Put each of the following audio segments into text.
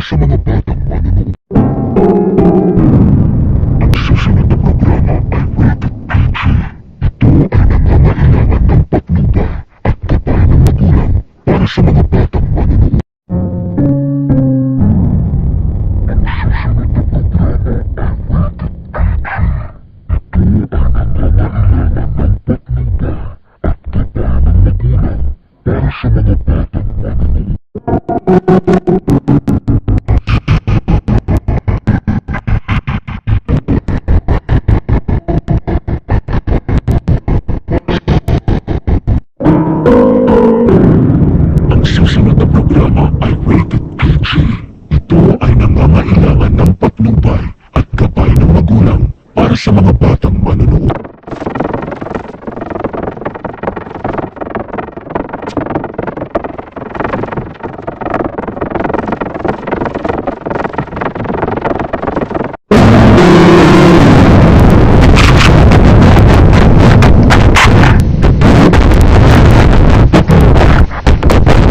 sa mga batang manonood. Ang susunod na programa ay rated PG. Ito ay nangangailangan ng patnubay at gabay ng magulang para sa mga batang manonood. Ang susunod na programa ay rated PG. Ito ay nangangailangan ng patnubay at gabay ng magulang para sa mga batang manonood. Ang susunod na programa ay rated PG.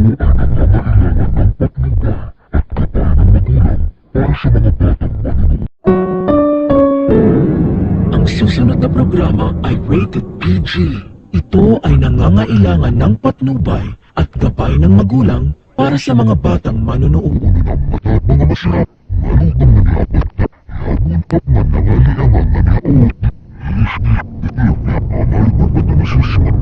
Ito ay nangangailangan ng patnubay at gabay ng magulang para sa mga batang manonood. Ang susunod na programa ay rated PG. Ito ay nangangailangan ng patnubay at gabay ng magulang para sa mga batang manonood. Mga masarap, malugang naniapat, laguntat na nangaliangan naniaot. Itiyak na amalugan ba ito na susunod?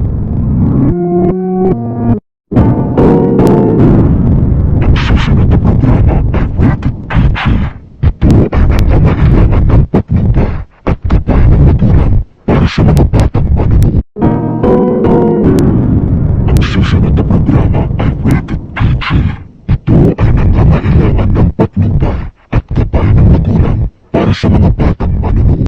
Ang susunod na programa ay rated PG. Ito ay nangangailangan ng patnubay at gabay ng magulang para sa mga batang manonood. Ang susunod na programa ay rated PG. Ito ay nangangailangan ng patnubay at gabay ng magulang para sa mga batang manonood.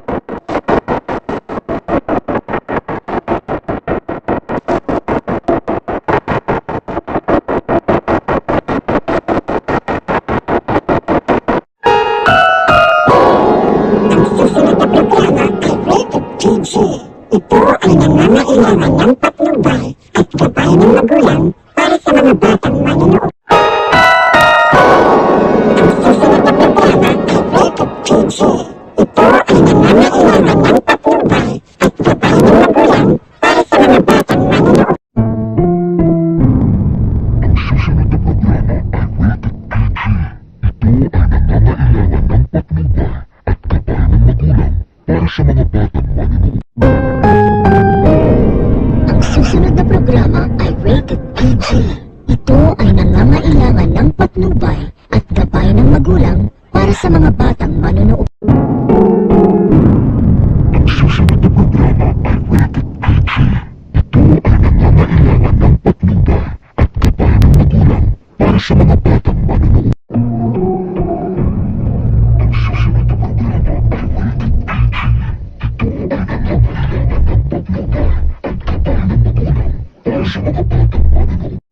Ito ay nangangailangan ng patnubay at gabay ng magulang para sa mga batang manonood. Ang susunod na programa ay rated PG. Ito ay nangangailangan ng patnubay at gabay ng magulang para sa mga batang manonood. Ang susunod na programa ay rated PG. Ito ay nangangailangan ng patnubay at gabay ng magulang para sa mga batang manonood. Ang susunod na programa ay rated PG. Ito ay nangangailangan ng patnubay at gabay ng magulang para sa mga batang manonood. Ang susunod na programa ay rated PG. Ito ay nangangailangan ng patnubay at gabay ng magulang para sa mga batang manonood. Ang susunod na programa ay rated PG. Ito ay nangangailangan ng patnubay at gabay ng magulang para sa mga batang manonood.